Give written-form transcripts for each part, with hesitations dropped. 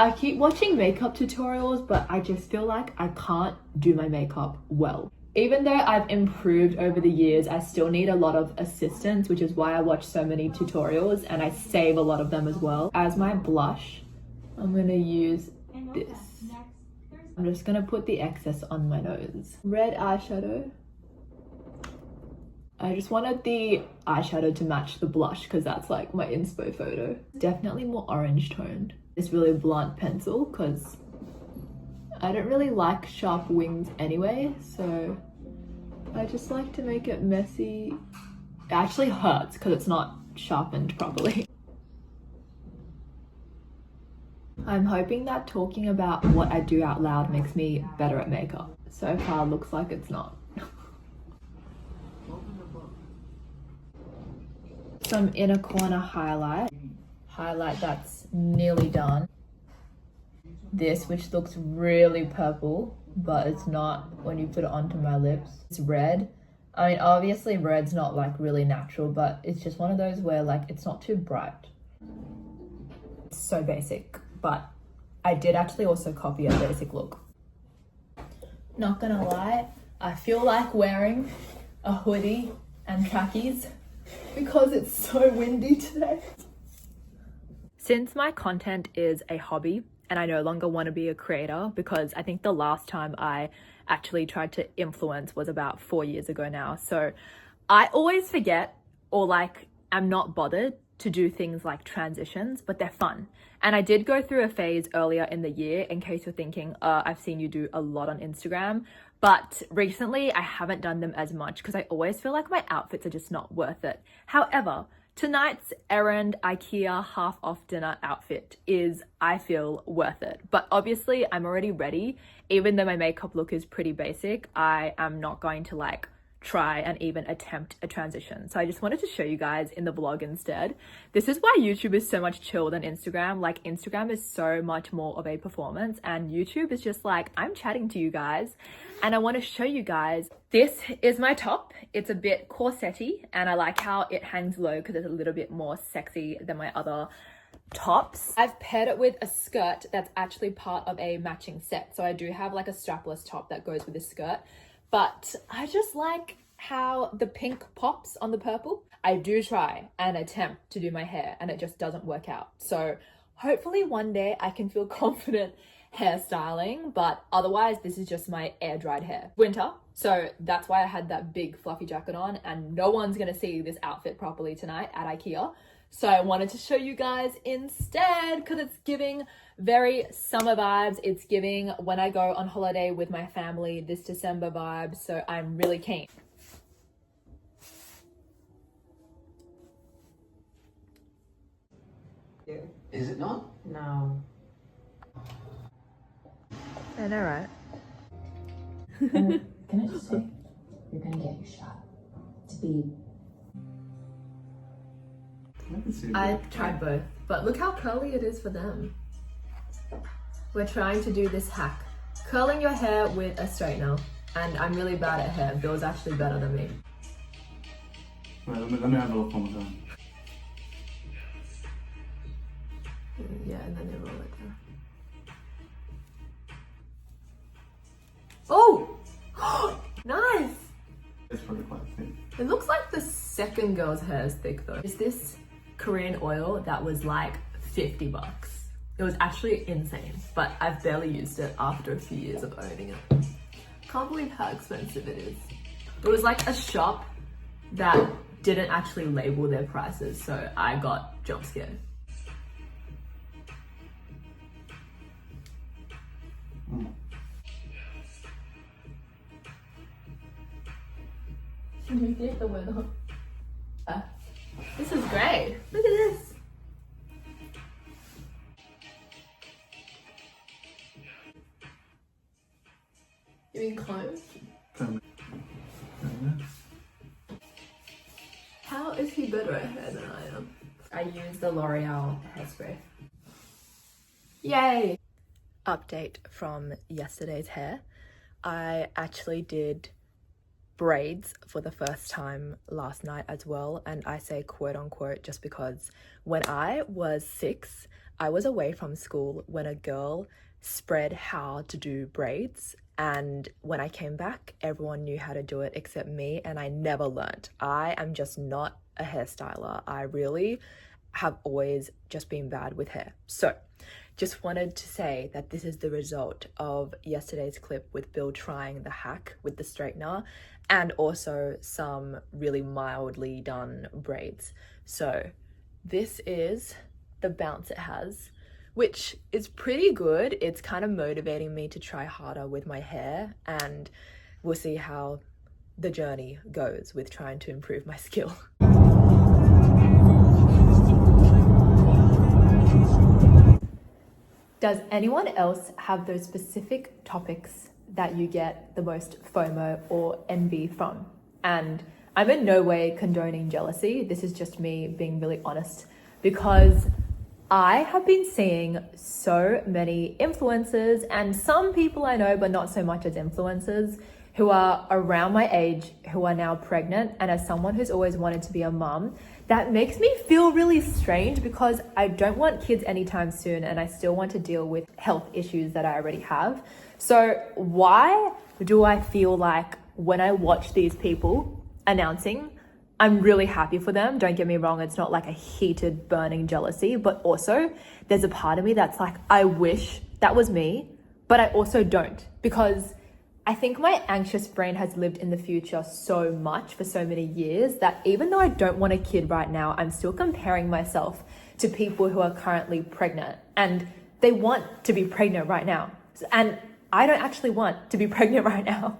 I keep watching makeup tutorials, but I just feel like I can't do my makeup well. Even though I've improved over the years, I still need a lot of assistance, which is why I watch so many tutorials and I save a lot of them as well. As my blush, I'm gonna use this. I'm just gonna put the excess on my nose. Red eyeshadow. I just wanted the eyeshadow to match the blush because that's like my inspo photo. Definitely more orange toned. This really blunt pencil because I don't really like sharp wings anyway, so I just like to make it messy. It actually hurts because it's not sharpened properly. I'm hoping that talking about what I do out loud makes me better at makeup. So far, looks like it's not. Some inner corner highlight. Highlight that's nearly done. This, which looks really purple, but it's not when you put it onto my lips. It's red. I mean, obviously red's not like really natural, but it's just one of those where like it's not too bright. It's so basic, but I did actually also copy a basic look. Not gonna lie, I feel like wearing a hoodie and trackies because it's so windy today. Since my content is a hobby and I no longer want to be a creator, because I think the last time I actually tried to influence was about 4 years ago now. So I always forget or like I'm not bothered to do things like transitions, but they're fun. And I did go through a phase earlier in the year, in case you're thinking, I've seen you do a lot on Instagram, but recently I haven't done them as much because I always feel like my outfits are just not worth it. However, tonight's errand IKEA half off dinner outfit is, I feel, worth it. But obviously I'm already ready. Even though my makeup look is pretty basic, I am not going to like try and even attempt a transition. So I just wanted to show you guys in the vlog instead. This is why YouTube is so much chill than Instagram. Like Instagram is so much more of a performance and YouTube is just like, I'm chatting to you guys and I want to show you guys. This is my top. It's a bit corset-y and I like how it hangs low because it's a little bit more sexy than my other tops. I've paired it with a skirt that's actually part of a matching set. So I do have like a strapless top that goes with this skirt. But I just like how the pink pops on the purple. I do try and attempt to do my hair and it just doesn't work out. So hopefully one day I can feel confident hairstyling, but otherwise this is just my air dried hair. Winter, so that's why I had that big fluffy jacket on and no one's gonna see this outfit properly tonight at IKEA. So I wanted to show you guys instead because it's giving very summer vibes. It's giving when I go on holiday with my family this December vibe. So I'm really keen. Is it not? No. I know, right? Can I just say, you're gonna get your shot to be. I tried both, but look how curly it is for them. We're trying to do this hack. Curling your hair with a straightener. And I'm really bad at hair. Bill's actually better than me. Wait, let me have a look on my phone. Yeah, and then they roll it down. Oh! Nice! It's probably quite thin. It looks like the second girl's hair is thick though. Is this Korean oil that was like 50 bucks? It was actually insane, but I've barely used it after a few years of owning it. Can't believe how expensive it is. It was like a shop that didn't actually label their prices, so I got jump scared. Can you get the weather? This is great. Look at this. You mean clothes? How is he better at hair than I am? I use the L'Oreal hairspray. Yay! Update from yesterday's hair. I actually did braids for the first time last night as well. And I say quote unquote just because when I was 6, I was away from school when a girl spread how to do braids. And when I came back, everyone knew how to do it except me, and I never learned. I am just not a hairstyler. I really have always just been bad with hair. So just wanted to say that this is the result of yesterday's clip with Bill trying the hack with the straightener and also some really mildly done braids. So this is the bounce it has, which is pretty good. It's kind of motivating me to try harder with my hair, and we'll see how the journey goes with trying to improve my skill. Does anyone else have those specific topics that you get the most FOMO or envy from? And I'm in no way condoning jealousy. This is just me being really honest, because I have been seeing so many influencers and some people I know, but not so much as influencers, who are around my age, who are now pregnant. And as someone who's always wanted to be a mum, that makes me feel really strange because I don't want kids anytime soon and I still want to deal with health issues that I already have. So why do I feel like when I watch these people announcing, I'm really happy for them? Don't get me wrong, it's not like a heated, burning jealousy, but also there's a part of me that's like, I wish that was me, but I also don't, because I think my anxious brain has lived in the future so much for so many years that even though I don't want a kid right now, I'm still comparing myself to people who are currently pregnant and they want to be pregnant right now. And I don't actually want to be pregnant right now.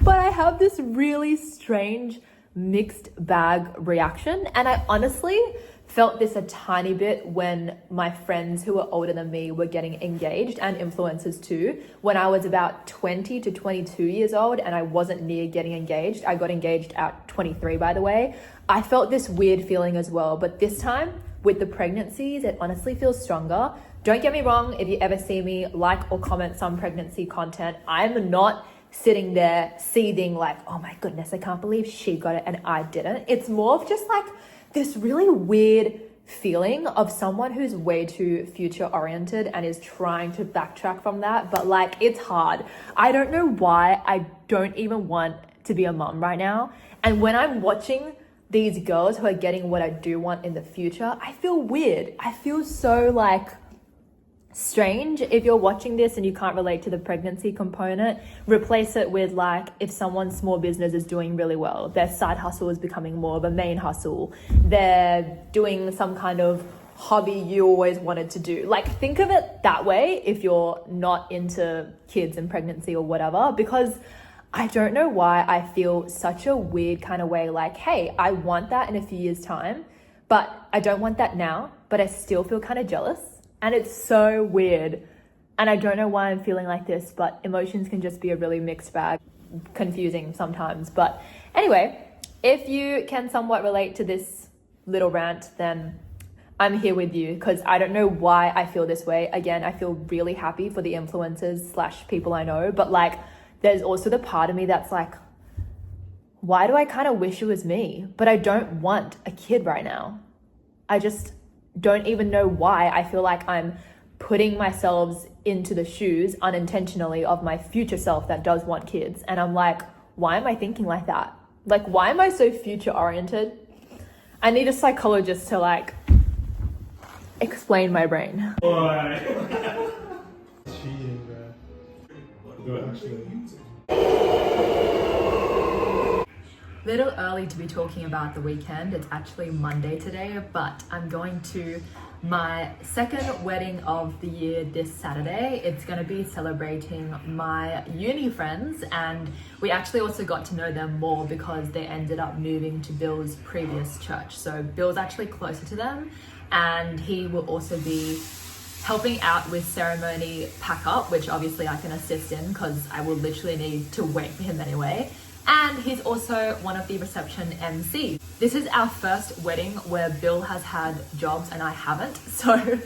But I have this really strange mixed bag reaction. And I honestly felt this a tiny bit when my friends who were older than me were getting engaged, and influencers too. When I was about 20 to 22 years old and I wasn't near getting engaged, I got engaged at 23, by the way. I felt this weird feeling as well. But this time with the pregnancies, it honestly feels stronger. Don't get me wrong, if you ever see me like or comment some pregnancy content, I'm not sitting there seething like, oh my goodness, I can't believe she got it and I didn't. It's more of just like this really weird feeling of someone who's way too future oriented and is trying to backtrack from that. But like, it's hard. I don't know why I don't even want to be a mom right now. And when I'm watching these girls who are getting what I do want in the future, I feel weird. I feel so like strange. If you're watching this and you can't relate to the pregnancy component, replace it with like, if someone's small business is doing really well, their side hustle is becoming more of a main hustle, they're doing some kind of hobby you always wanted to do. Like, think of it that way if you're not into kids and pregnancy or whatever, because I don't know why I feel such a weird kind of way like, hey, I want that in a few years' time, but I don't want that now, but I still feel kind of jealous. And it's so weird. And I don't know why I'm feeling like this, but emotions can just be a really mixed bag, confusing sometimes. But anyway, if you can somewhat relate to this little rant, then I'm here with you, because I don't know why I feel this way. Again, I feel really happy for the influencers / people I know, but like, there's also the part of me that's like, why do I kind of wish it was me? But I don't want a kid right now. I just don't even know why. I feel like I'm putting myself into the shoes unintentionally of my future self that does want kids. And I'm like, why am I thinking like that? Like, why am I so future oriented? I need a psychologist to like explain my brain. Cheating, bro. No, actually. Little early to be talking about the weekend. It's actually Monday today, but I'm going to my second wedding of the year this Saturday. It's going to be celebrating my uni friends, and we actually also got to know them more because they ended up moving to Bill's previous church. So Bill's actually closer to them, and he will also be helping out with ceremony pack up, which obviously I can assist in because I will literally need to wait for him anyway. And he's also one of the reception MCs. This is our first wedding where Bill has had jobs and I haven't. So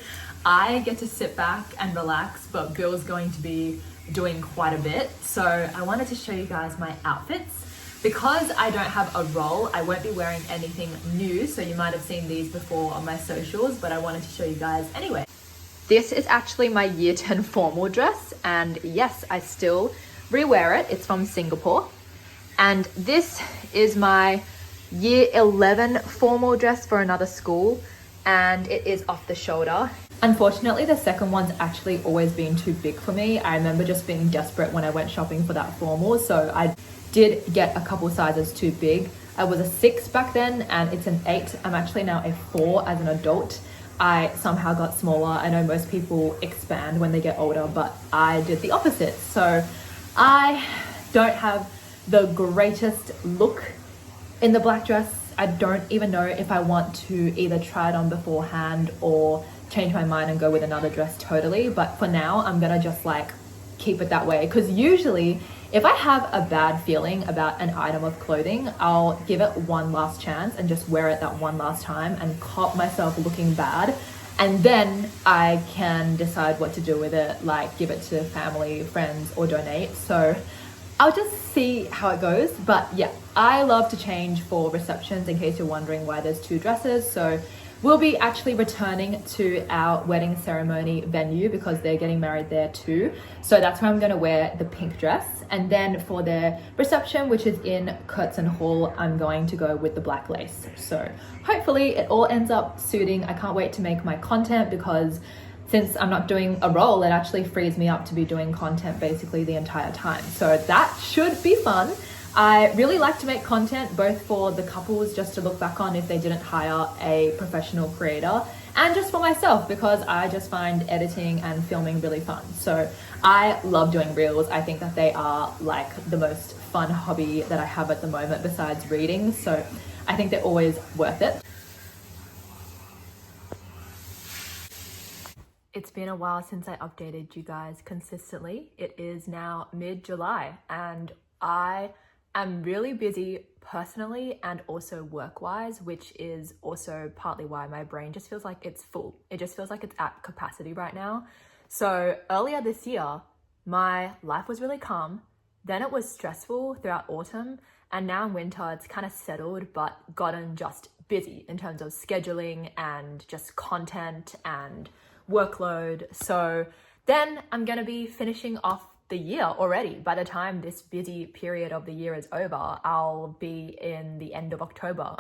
I get to sit back and relax, but Bill's going to be doing quite a bit. So I wanted to show you guys my outfits. Because I don't have a role, I won't be wearing anything new, so you might have seen these before on my socials, but I wanted to show you guys anyway. This is actually my year 10 formal dress, and yes, I still rewear it. It's from Singapore. And this is my year 11 formal dress for another school, and it is off the shoulder. Unfortunately, the second one's actually always been too big for me. I remember just being desperate when I went shopping for that formal, so I did get a couple sizes too big. I was a 6 back then, and it's an 8. I'm actually now a 4 as an adult. I somehow got smaller. I know most people expand when they get older, but I did the opposite. So I don't have the greatest look in the black dress. I don't even know if I want to either try it on beforehand or change my mind and go with another dress totally. But for now, I'm gonna just like keep it that way, because usually if I have a bad feeling about an item of clothing, I'll give it one last chance and just wear it that one last time and cop myself looking bad. And then I can decide what to do with it, like give it to family, friends, or donate. So I'll just see how it goes. But yeah, I love to change for receptions, in case you're wondering why there's 2 dresses. So we'll be actually returning to our wedding ceremony venue because they're getting married there too. So that's where I'm gonna wear the pink dress. And then for the reception, which is in Curtin Hall, I'm going to go with the black lace. So hopefully it all ends up suiting. I can't wait to make my content, because since I'm not doing a role, it actually frees me up to be doing content basically the entire time. So that should be fun. I really like to make content both for the couples, just to look back on if they didn't hire a professional creator, and just for myself, because I just find editing and filming really fun. So I love doing reels. I think that they are like the most fun hobby that I have at the moment besides reading. So I think they're always worth it. It's been a while since I updated you guys consistently. It is now mid-July, and I'm really busy personally and also work-wise, which is also partly why my brain just feels like it's full. It just feels like it's at capacity right now. So earlier this year, my life was really calm. Then it was stressful throughout autumn, and now in winter it's kind of settled but gotten just busy in terms of scheduling and just content and workload. So then I'm gonna be finishing off the year already. By the time this busy period of the year is over, I'll be in the end of October.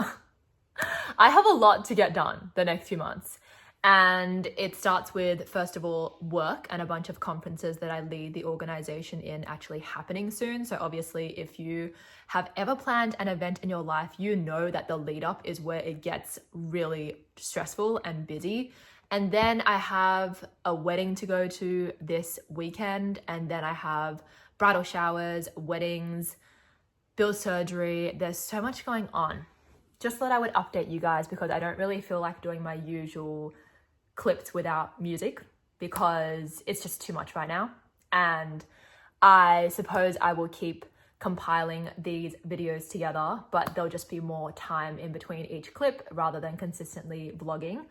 I have a lot to get done the next few months. And it starts with, first of all, work and a bunch of conferences that I lead the organization in actually happening soon. So obviously, if you have ever planned an event in your life, you know that the lead up is where it gets really stressful and busy. And then I have a wedding to go to this weekend, and then I have bridal showers, weddings, Bill's surgery. There's so much going on. Just thought I would update you guys, because I don't really feel like doing my usual clips without music, because it's just too much right now. And I suppose I will keep compiling these videos together, but there'll just be more time in between each clip rather than consistently vlogging.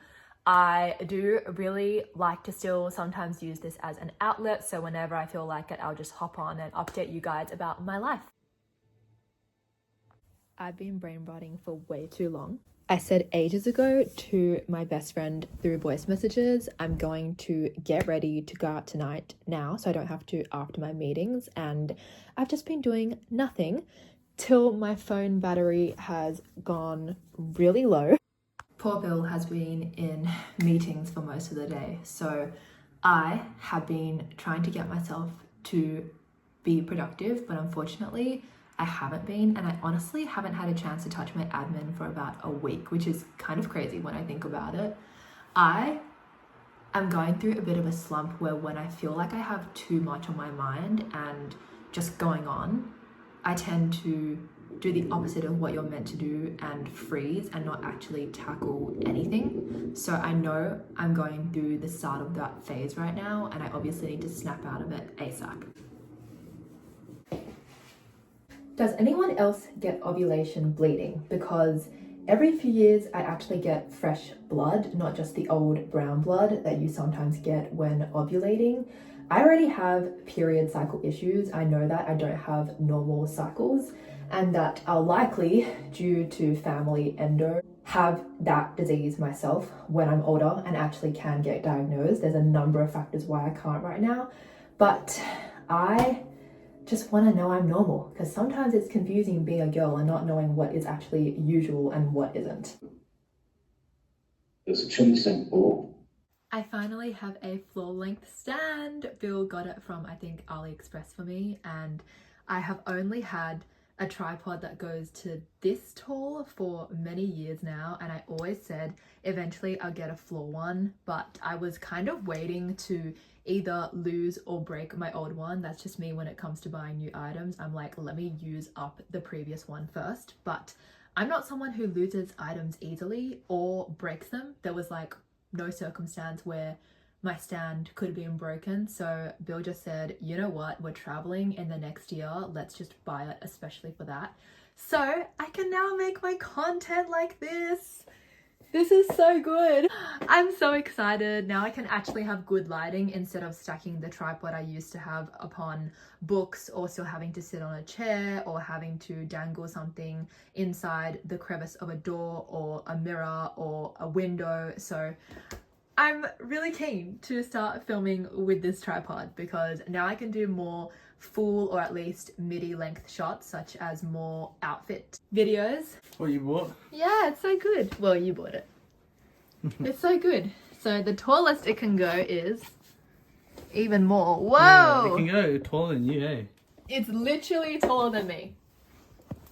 I do really like to still sometimes use this as an outlet, so whenever I feel like it, I'll just hop on and update you guys about my life. I've been brain rotting for way too long. I said ages ago to my best friend through voice messages, I'm going to get ready to go out tonight now so I don't have to after my meetings, and I've just been doing nothing till my phone battery has gone really low. Poor Bill has been in meetings for most of the day, so I have been trying to get myself to be productive, but unfortunately I haven't been, and I honestly haven't had a chance to touch my admin for about a week, which is kind of crazy when I think about it. I am going through a bit of a slump where when I feel like I have too much on my mind and just going on, I tend to do the opposite of what you're meant to do and freeze and not actually tackle anything. So I know I'm going through the start of that phase right now, and I obviously need to snap out of it ASAP. Does anyone else get ovulation bleeding? Because every few years I actually get fresh blood, not just the old brown blood that you sometimes get when ovulating. I already have period cycle issues. I know that I don't have normal cycles and that I'll likely, due to family endo, have that disease myself when I'm older and actually can get diagnosed. There's a number of factors why I can't right now, but I just want to know I'm normal, because sometimes it's confusing being a girl and not knowing what is actually usual and what isn't. It's too simple. I finally have a floor length stand. Bill got it from, I think, AliExpress for me, and I have only had a tripod that goes to this tall for many years now, and I always said eventually I'll get a floor one, but I was kind of waiting to either lose or break my old one. That's just me when it comes to buying new items. I'm like, let me use up the previous one first, but I'm not someone who loses items easily or breaks them. There was like no circumstance where my stand could have been broken, so Bill just said, you know what, we're traveling in the next year, let's just buy it especially for that. So I can now make my content like this. This is so good. I'm so excited. Now I can actually have good lighting instead of stacking the tripod I used to have upon books, or still having to sit on a chair or having to dangle something inside the crevice of a door or a mirror or a window. So I'm really keen to start filming with this tripod because now I can do more full or at least midi length shots, such as more outfit videos. What you bought? Yeah, it's so good. Well, you bought it. It's so good. So the tallest it can go is even more. Whoa! Yeah, it can go taller than you, eh? It's literally taller than me.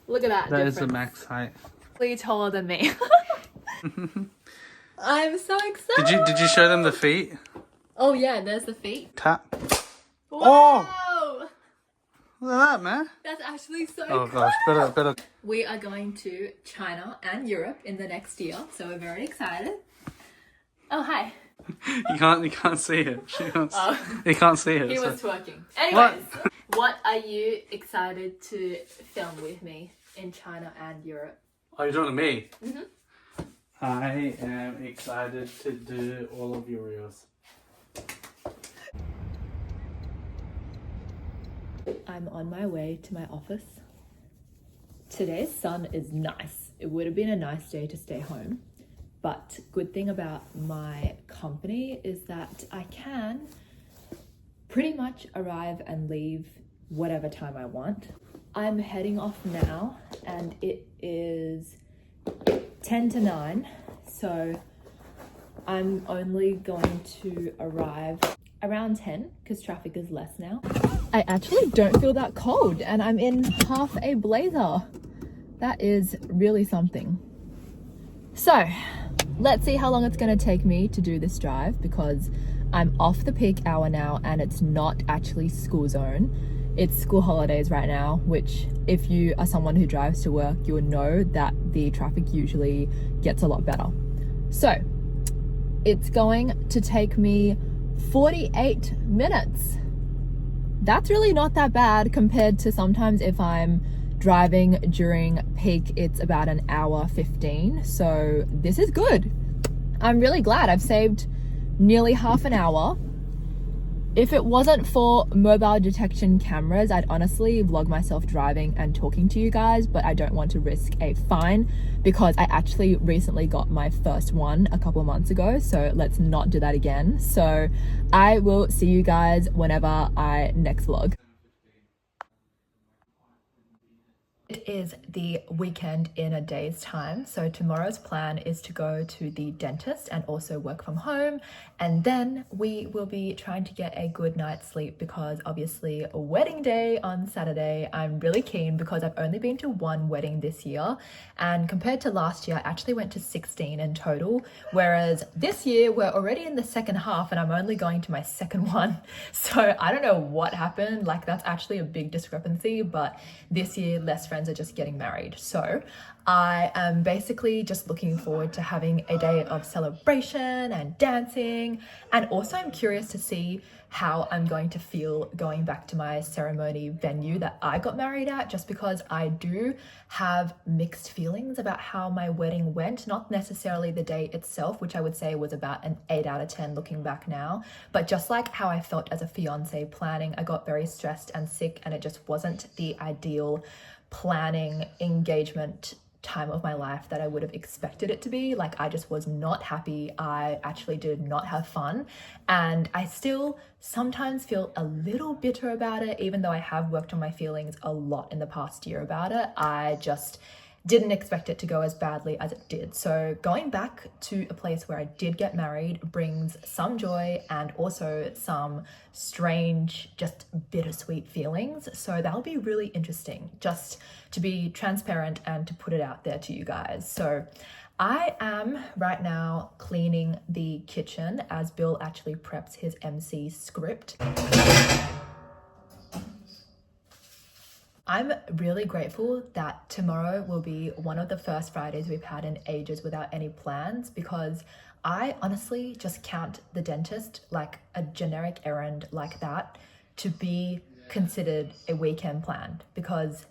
Look at that. That is difference. the max height. Literally taller than me. I'm so excited. Did you show them the feet? Oh yeah, there's the feet. Tap. Whoa! Look at that, man. That's actually so Oh cool. gosh, better. We are going to China and Europe in the next year, so we're very excited. Oh, hi. You can't see it. You can't see it. He so- was twerking. Anyways, what are you excited to film with me in China and Europe? Oh, you're talking to me? Mhm. I am excited to do all of your reels. I'm on my way to my office. Today's sun is nice. It would have been a nice day to stay home, but good thing about my company is that I can pretty much arrive and leave whatever time I want. I'm heading off now and it is 10 to 9, so I'm only going to arrive around 10 because traffic is less now. I actually don't feel that cold and I'm in half a blazer. That is really something. So let's see how long it's going to take me to do this drive, because I'm off the peak hour now and it's not actually school zone. It's school holidays right now, which if you are someone who drives to work, you'll know that the traffic usually gets a lot better. So it's going to take me 48 minutes. That's really not that bad compared to sometimes if I'm driving during peak, it's about an hour 15. So this is good. I'm really glad I've saved nearly half an hour. If it wasn't for mobile detection cameras, I'd honestly vlog myself driving and talking to you guys, but I don't want to risk a fine because I actually recently got my first one a couple of months ago, so let's not do that again. So I will see you guys whenever I next vlog. It is the weekend in a day's time, so tomorrow's plan is to go to the dentist and also work from home, and then we will be trying to get a good night's sleep because obviously a wedding day on Saturday. I'm really keen because I've only been to one wedding this year, and compared to last year I actually went to 16 in total, whereas this year we're already in the second half and I'm only going to my second one. So I don't know what happened, like that's actually a big discrepancy, but this year less friends are just getting married. So I am basically just looking forward to having a day of celebration and dancing. And also I'm curious to see how I'm going to feel going back to my ceremony venue that I got married at, just because I do have mixed feelings about how my wedding went. Not necessarily the day itself, which I would say was about an 8 out of 10 looking back now, but just like how I felt as a fiance planning. I got very stressed and sick, and it just wasn't the ideal planning engagement time of my life that I would have expected it to be. Like, I just was not happy. I actually did not have fun, and I still sometimes feel a little bitter about it, even though I have worked on my feelings a lot in the past year about it. I just didn't expect it to go as badly as it did. So going back to a place where I did get married brings some joy and also some strange, just bittersweet feelings. So that'll be really interesting, just to be transparent and to put it out there to you guys. So I am right now cleaning the kitchen as Bill actually preps his MC script. I'm really grateful that tomorrow will be one of the first Fridays we've had in ages without any plans, because I honestly just count the dentist like a generic errand like that to be considered a weekend plan, because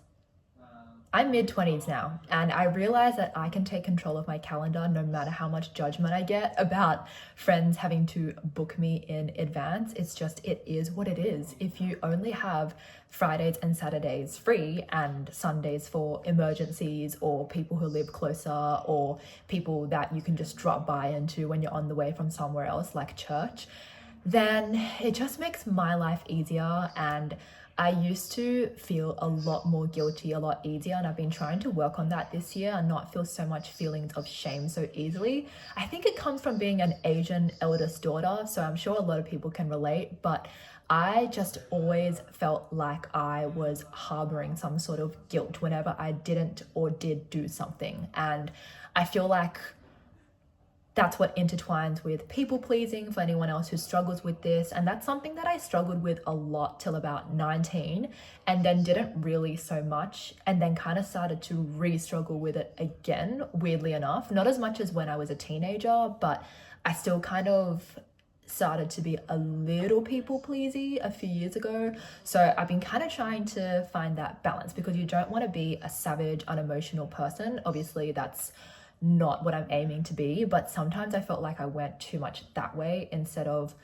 I'm mid-20s now, and I realize that I can take control of my calendar no matter how much judgment I get about friends having to book me in advance. It's just, it is what it is. If you only have Fridays and Saturdays free and Sundays for emergencies or people who live closer or people that you can just drop by into when you're on the way from somewhere else like church, then it just makes my life easier. And I used to feel a lot more guilty, a lot easier, and I've been trying to work on that this year and not feel so much feelings of shame so easily. I think it comes from being an Asian eldest daughter, so I'm sure a lot of people can relate, but I just always felt like I was harboring some sort of guilt whenever I didn't or did do something. And I feel like that's what intertwines with people pleasing for anyone else who struggles with this. And that's something that I struggled with a lot till about 19, and then didn't really so much, and then kind of started to re-struggle with it again, weirdly enough. Not as much as when I was a teenager, but I still kind of started to be a little people pleasy a few years ago. So I've been kind of trying to find that balance, because you don't want to be a savage, unemotional person. Obviously that's not what I'm aiming to be, but sometimes I felt like I went too much that way instead of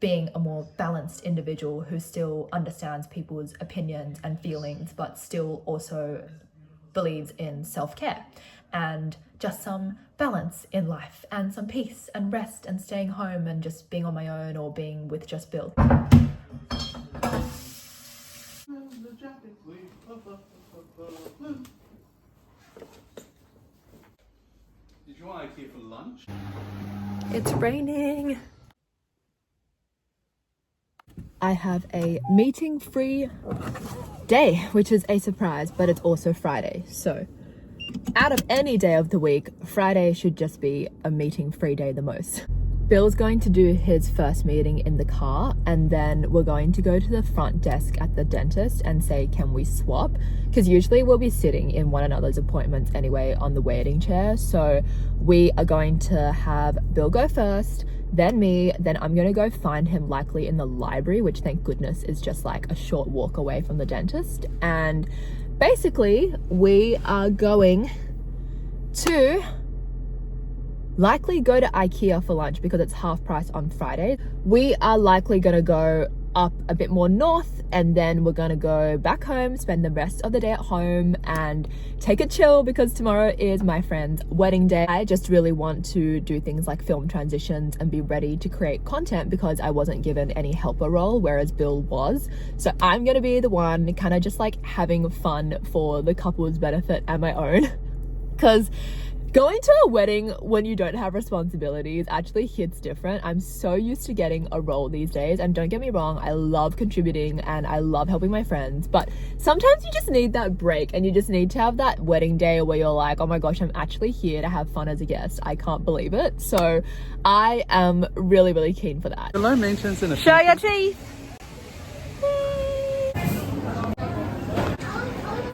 being a more balanced individual who still understands people's opinions and feelings, but still also believes in self-care and just some balance in life and some peace and rest and staying home and just being on my own or being with just Bill. Did you want IKEA for lunch? It's raining. I have a meeting-free day, which is a surprise, but it's also Friday. So out of any day of the week, Friday should just be a meeting-free day the most. Bill's going to do his first meeting in the car, and then we're going to go to the front desk at the dentist and say, can we swap? Because usually we'll be sitting in one another's appointments anyway on the waiting chair. So we are going to have Bill go first, then me, then I'm going to go find him likely in the library, which thank goodness is just like a short walk away from the dentist. And basically we are going to likely go to IKEA for lunch because it's half price on Friday. We are likely gonna go up a bit more north, and then we're gonna go back home, spend the rest of the day at home and take a chill, because tomorrow is my friend's wedding day. I just really want to do things like film transitions and be ready to create content, because I wasn't given any helper role, whereas Bill was. So I'm gonna be the one kind of just like having fun for the couple's benefit and my own, because going to a wedding when you don't have responsibilities actually hits different. I'm so used to getting a role these days, and don't get me wrong, I love contributing and I love helping my friends, but sometimes you just need that break, and you just need to have that wedding day where you're like, oh my gosh, I'm actually here to have fun as a guest. I can't believe it. So I am really, really keen for that. The low maintenance and Show your teeth.